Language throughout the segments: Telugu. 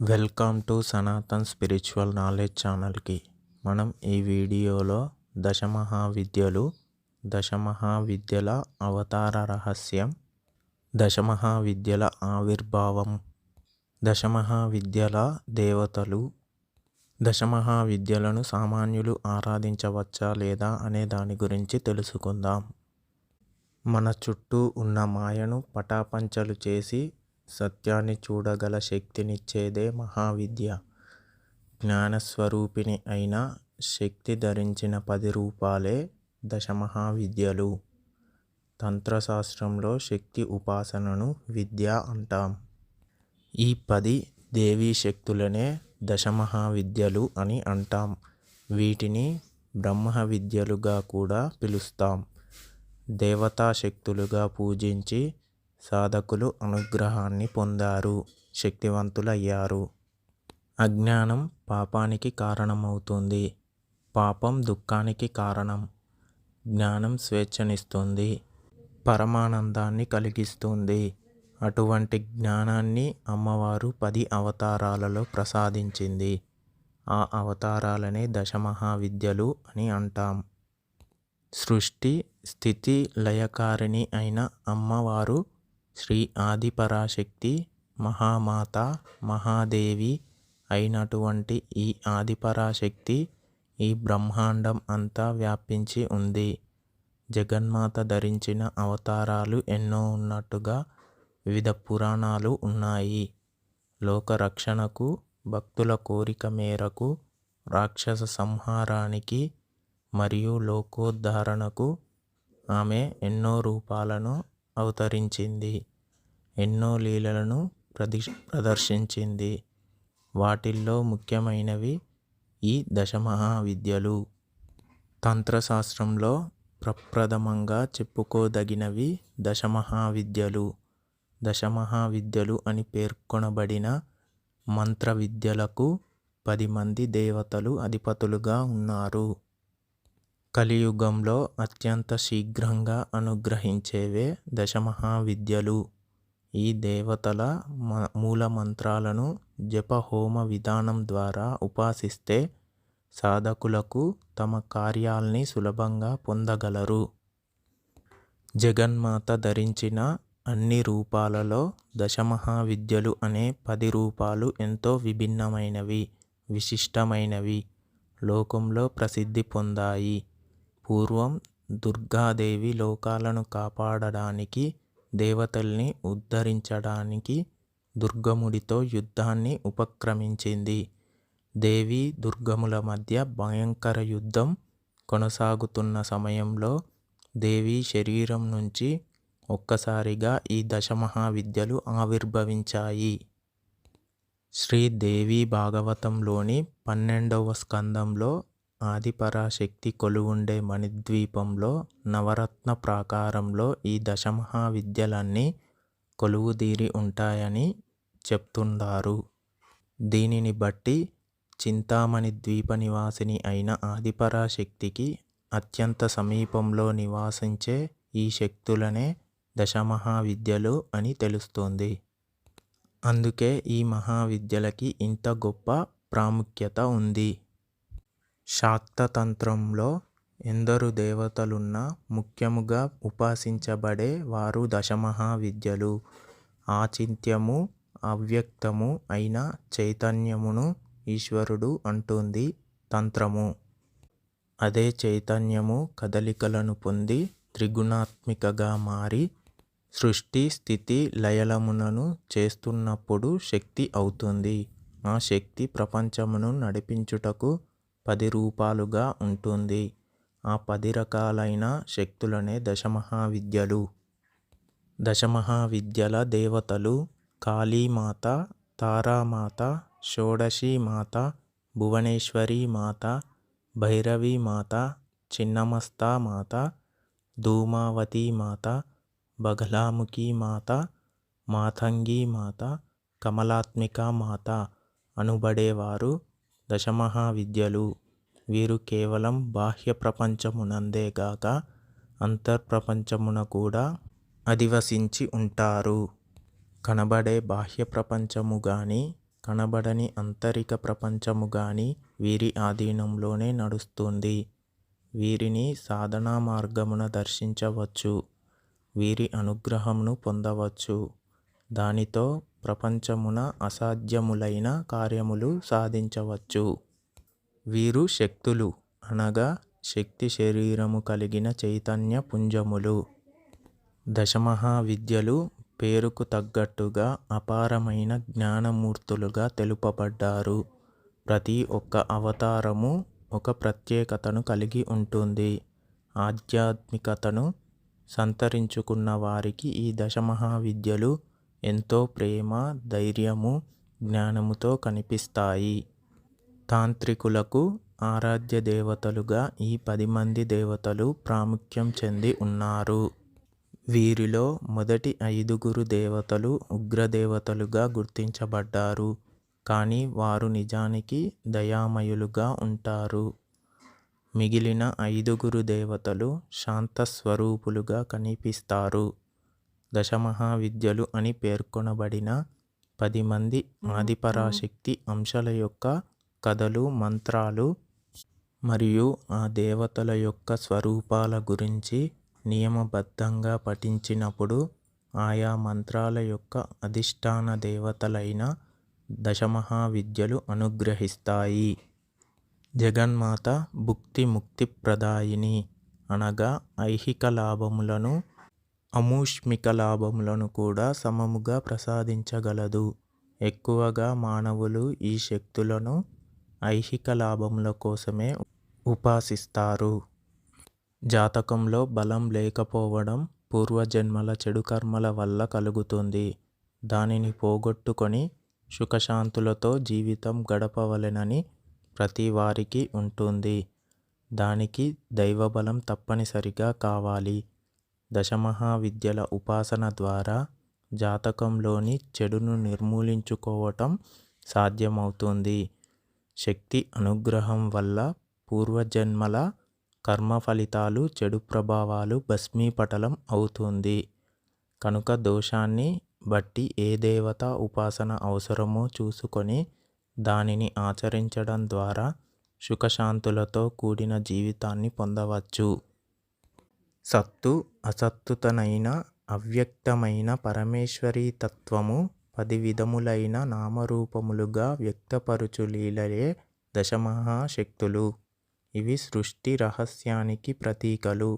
Welcome to Sanatan spiritual knowledge ఛానల్కి. మనం ఈ వీడియోలో దశమహావిద్యల అవతార రహస్యం, దశమహావిద్యల ఆవిర్భావం, దశమహావిద్యల దేవతలు, దశమహావిద్యలను సామాన్యులు ఆరాధించవచ్చా లేదా అనే దాని గురించి తెలుసుకుందాం. మన చుట్టూ ఉన్న మాయను పటాపంచలు చేసి సత్యాన్ని చూడగల శక్తినిచ్చేదే మహావిద్య. జ్ఞానస్వరూపిణి అయిన శక్తి ధరించిన 10 రూపాలే దశమహావిద్యలు. తంత్రశాస్త్రంలో శక్తి ఉపాసనను విద్య అంటాం. ఈ 10 దేవీ శక్తులనే దశమహావిద్యలు అని అంటాం. వీటిని బ్రహ్మ విద్యలుగా కూడా పిలుస్తాం. దేవతా శక్తులుగా పూజించి సాధకులు అనుగ్రహాన్ని పొందారు, శక్తివంతులయ్యారు. అజ్ఞానం పాపానికి కారణమవుతుంది. పాపం దుఃఖానికి కారణం. జ్ఞానం స్వేచ్ఛనిస్తుంది, పరమానందాన్ని కలిగిస్తుంది. అటువంటి జ్ఞానాన్ని అమ్మవారు 10 అవతారాలలో ప్రసాదించింది. ఆ అవతారాలనే దశమహావిద్యలు అని అంటాం. సృష్టి స్థితి లయకారిణి అయిన అమ్మవారు శ్రీ ఆదిపరాశక్తి, మహామాత, మహాదేవి అయినటువంటి ఈ ఆదిపరాశక్తి ఈ బ్రహ్మాండం అంతా వ్యాపించి ఉంది. జగన్మాత ధరించిన అవతారాలు ఎన్నో ఉన్నట్టుగా వివిధ పురాణాలు ఉన్నాయి. లోకరక్షణకు, భక్తుల కోరిక మేరకు, రాక్షస సంహారానికి మరియు లోకోద్ధరణకు ఆమె ఎన్నో రూపాలను అవతరించింది. ఎన్నో లీలలను ప్రదర్శించింది. వాటిల్లో ముఖ్యమైనవి ఈ దశమహావిద్యలు. తంత్రశాస్త్రంలో ప్రప్రథమంగా చెప్పుకోదగినవి దశమహావిద్యలు. దశమహావిద్యలు అని పేర్కొనబడిన మంత్ర విద్యలకు 10 మంది దేవతలు అధిపతులుగా ఉన్నారు. కలియుగంలో అత్యంత శీఘ్రంగా అనుగ్రహించేవే దశమహావిద్యలు. ఈ దేవతల మూలమంత్రాలను జపహోమ విధానం ద్వారా ఉపాసిస్తే సాధకులకు తమ కార్యాల్ని సులభంగా పొందగలరు. జగన్మాత ధరించిన అన్ని రూపాలలో దశమహావిద్యలు అనే 10 రూపాలు ఎంతో విభిన్నమైనవి, విశిష్టమైనవి, లోకంలో ప్రసిద్ధి పొందాయి. పూర్వం దుర్గాదేవి లోకాలను కాపాడడానికి, దేవతల్ని ఉద్ధరించడానికి దుర్గముడితో యుద్ధాన్ని ఉపక్రమించింది. దేవి దుర్గముల మధ్య భయంకర యుద్ధం కొనసాగుతున్న సమయంలో దేవి శరీరం నుంచి ఒక్కసారిగా ఈ దశమహావిద్యలు ఆవిర్భవించాయి. శ్రీదేవి భాగవతంలోని 12వ స్కందంలో ఆదిపరాశక్తి కొలువుండే మణిద్వీపంలో నవరత్న ప్రాకారంలో ఈ దశమహావిద్యలన్నీ కొలువుదీరి ఉంటాయని చెప్తుంటారు. దీనిని బట్టి చింతామణి ద్వీప నివాసిని అయిన ఆదిపరాశక్తికి అత్యంత సమీపంలో నివాసించే ఈ శక్తులనే దశమహావిద్యలు అని తెలుస్తుంది. అందుకే ఈ మహావిద్యలకి ఇంత గొప్ప ప్రాముఖ్యత ఉంది. శాక్తతంత్రంలో ఎందరు దేవతలున్నా ముఖ్యముగా ఉపాసించబడే వారు దశమహావిద్యలు. ఆచింత్యము, అవ్యక్తము అయిన చైతన్యమును ఈశ్వరుడు అంటుంది తంత్రము. అదే చైతన్యము కదలికలను పొంది త్రిగుణాత్మికగా మారి సృష్టి స్థితి లయలములను చేస్తున్నప్పుడు శక్తి అవుతుంది. ఆ శక్తి ప్రపంచమును నడిపించుటకు 10 రూపాలుగా ఉంటుంది. ఆ 10 రకాలైన శక్తులనే దశమహావిద్యలు. దశమహావిద్యల దేవతలు కాళీమాత, తారామాత, షోడశీమాత, భువనేశ్వరీమాత, భైరవీమాత, చిన్నమస్తామాత, ధూమావతీమాత, బగలాముఖీమాత, మాతంగీమాత, కమలాత్మికామాత అనుబడేవారు దశమహావిద్యలు. వీరు కేవలం బాహ్య ప్రపంచమునందే గాక అంతర్ప్రపంచమున కూడా అధివసించి ఉంటారు. కనబడే బాహ్య ప్రపంచము గాని కనబడని అంతరిక ప్రపంచము గాని వీరి ఆధీనంలోనే నడుస్తుంది. వీరిని సాధనా మార్గమున దర్శించవచ్చు. వీరి అనుగ్రహమును పొందవచ్చు. దానితో ప్రపంచమున అసాధ్యములైన కార్యములు సాధించవచ్చు. వీరు శక్తులు అనగా శక్తి శరీరము కలిగిన చైతన్య పుంజములు. దశమహావిద్యలు పేరుకు తగ్గట్టుగా అపారమైన జ్ఞానమూర్తులుగా తెలుపబడ్డారు. ప్రతి ఒక్క అవతారము ఒక ప్రత్యేకతను కలిగి ఉంటుంది. ఆధ్యాత్మికతను సంతరించుకున్న వారికి ఈ దశమహావిద్యలు ఎంతో ప్రేమ, ధైర్యము, జ్ఞానముతో కనిపిస్తాయి. తాంత్రికులకు ఆరాధ్య దేవతలుగా ఈ 10 మంది దేవతలు ప్రాముఖ్యం చెంది ఉన్నారు. వీరిలో మొదటి 5గురు దేవతలు ఉగ్రదేవతలుగా గుర్తించబడ్డారు. కానీ వారు నిజానికి దయామయులుగా ఉంటారు. మిగిలిన 5గురు దేవతలు శాంతస్వరూపులుగా కనిపిస్తారు. దశమహావిద్యలు అని పేర్కొనబడిన 10 మంది ఆదిపరాశక్తి అంశాల యొక్క కథలు, మంత్రాలు మరియు ఆ దేవతల యొక్క స్వరూపాల గురించి నియమబద్ధంగా పఠించినప్పుడు ఆయా మంత్రాల యొక్క అధిష్టాన దేవతలైన దశమహావిద్యలు అనుగ్రహిస్తాయి. జగన్మాత భుక్తి ముక్తి ప్రదాయిని అనగా ఐహిక లాభములను, అమూష్మిక లాభములను కూడా సమముగా ప్రసాదించగలదు. ఎక్కువగా మానవులు ఈ శక్తులను ఐహిక లాభముల కోసమే ఉపాసిస్తారు. జాతకంలో బలం లేకపోవడం పూర్వజన్మల చెడు కర్మల వల్ల కలుగుతుంది. దానిని పోగొట్టుకొని సుఖశాంతులతో జీవితం గడపవలెనని ప్రతి వారికి ఉంటుంది. దానికి దైవబలం తప్పనిసరిగా కావాలి. దశమహావిద్యల ఉపాసన ద్వారా జాతకంలోని చెడును నిర్మూలించుకోవటం సాధ్యమవుతుంది. శక్తి అనుగ్రహం వల్ల పూర్వజన్మల కర్మ ఫలితాలు, చెడు ప్రభావాలు భస్మీపటలం అవుతుంది. కనుక దోషాన్ని బట్టి ఏ దేవత ఉపాసన అవసరమో చూసుకొని దానిని ఆచరించడం ద్వారా సుఖశాంతులతో కూడిన జీవితాన్ని పొందవచ్చు. సత్తు అసత్తుతనైన అవ్యక్తమైన పరమేశ్వరీ తత్వము 10 విధములైన నామరూపములుగా వ్యక్తపరుచు లీలలే దశమహాశక్తులు. ఇవి సృష్టి రహస్యానికి ప్రతీకలు.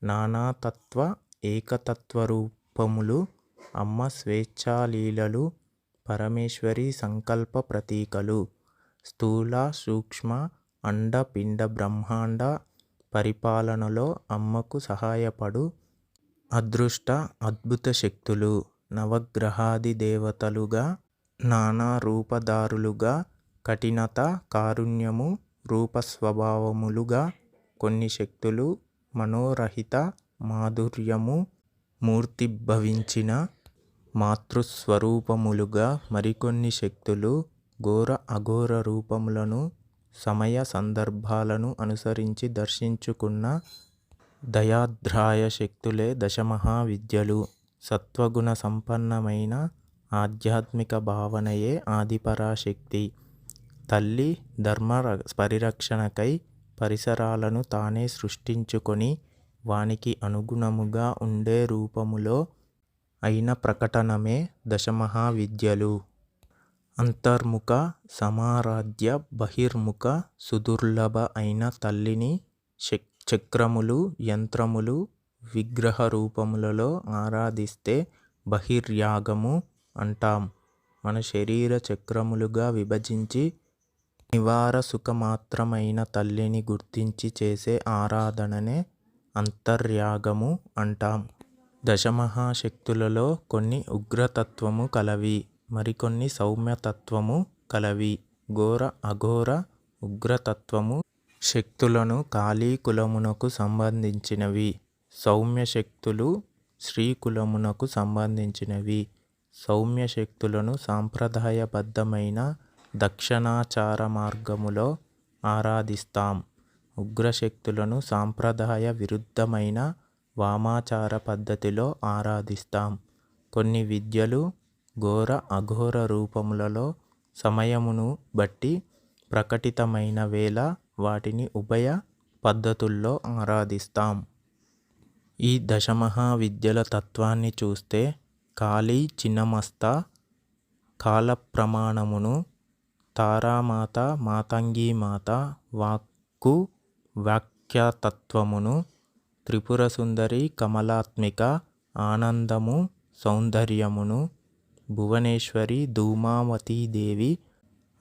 నానాతత్వ ఏకతత్వరూపములు అమ్మ స్వేచ్ఛాలీలలు, పరమేశ్వరి సంకల్ప ప్రతీకలు. స్థూల, సూక్ష్మ, అండ, పిండ, బ్రహ్మాండ పరిపాలనలో అమ్మకు సహాయపడు అదృష్ట అద్భుత శక్తులు. నవగ్రహాది దేవతలుగా, నానా రూపధారులుగా, కఠినత, కారుణ్యము, రూపస్వభావములుగా కొన్ని శక్తులు, మనోరహిత మాధుర్యము, మూర్తిభవించిన మాతృస్వరూపములుగా మరికొన్ని శక్తులు ఘోర అఘోర రూపములను సమయ సందర్భాలను అనుసరించి దర్శించుకున్న దయాద్రాయ శక్తులే దశమహావిద్యలు. సత్వగుణ సంపన్నమైన ఆధ్యాత్మిక భావనయే ఆదిపరాశక్తి. తల్లి ధర్మ పరిరక్షణకై పరిసరాలను తానే సృష్టించుకొని వానికి అనుగుణముగా ఉండే రూపములో అయిన ప్రకటనమే దశమహావిద్యలు. అంతర్ముఖ సమారాధ్య బహిర్ముఖ సుదుర్లభ అయిన తల్లిని చక్రములు, యంత్రములు, విగ్రహ రూపములలో ఆరాధిస్తే బహిర్యాగము అంటాం. మన శరీర చక్రములుగా విభజించి నివార సుఖమాత్రమైన తల్లిని గుర్తించి చేసే ఆరాధననే అంతర్యాగము అంటాం. దశమహాశక్తులలో కొన్ని ఉగ్రతత్వము కలవి, మరికొన్ని సౌమ్యతత్వము కలవి. ఘోర అఘోర ఉగ్రతత్వము శక్తులను కాళీ కులమునకు సంబంధించినవి. సౌమ్య శక్తులు శ్రీ కులమునకు సంబంధించినవి. సౌమ్య శక్తులను సాంప్రదాయబద్ధమైన దక్షిణాచార మార్గములో ఆరాధిస్తాం. ఉగ్రశక్తులను సాంప్రదాయ విరుద్ధమైన వామాచార పద్ధతిలో ఆరాధిస్తాం. కొన్ని విద్యలు ఘోర అఘోర రూపములలో సమయమును బట్టి ప్రకటితమైన వేళ వాటిని ఉభయ పద్ధతుల్లో ఆరాధిస్తాం. ఈ దశమహావిద్యల తత్వాన్ని చూస్తే కాళీ చిన్నమస్త కాలప్రమాణమును, తారామాత మాతంగీమాత వాక్కు వాక్యతత్వమును, త్రిపురసుందరి కమలాత్మిక ఆనందము సౌందర్యమును, భువనేశ్వరి ధూమావతీదేవి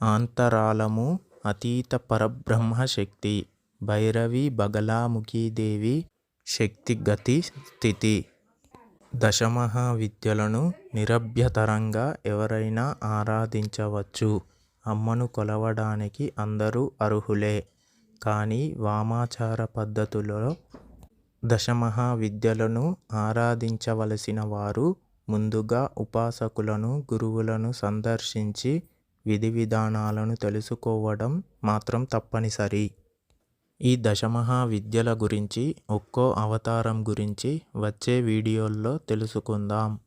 ఆంతరాలము అతీత పరబ్రహ్మశక్తి, భైరవి బగలాముఖీదేవి శక్తి గతి స్థితి. దశమహావిద్యలను నిరభ్యంతరంగా ఎవరైనా ఆరాధించవచ్చు. అమ్మను కొలవడానికి అందరూ అర్హులే. కానీ వామాచార పద్ధతిలో దశమహావిద్యలను ఆరాధించవలసిన వారు ముందుగా ఉపాసకులను, గురువులను సందర్శించి విధివిధానాలను తెలుసుకోవడం మాత్రం తప్పనిసరి. ఈ దశమహావిద్యల గురించి, ఒక్కో అవతారం గురించి వచ్చే వీడియోల్లో తెలుసుకుందాం.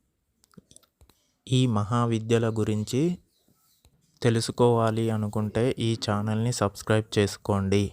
ఈ మహావిద్యల గురించి తెలుసుకోవాలి అనుకుంటే ఈ ఛానల్ని సబ్స్క్రైబ్ చేసుకోండి.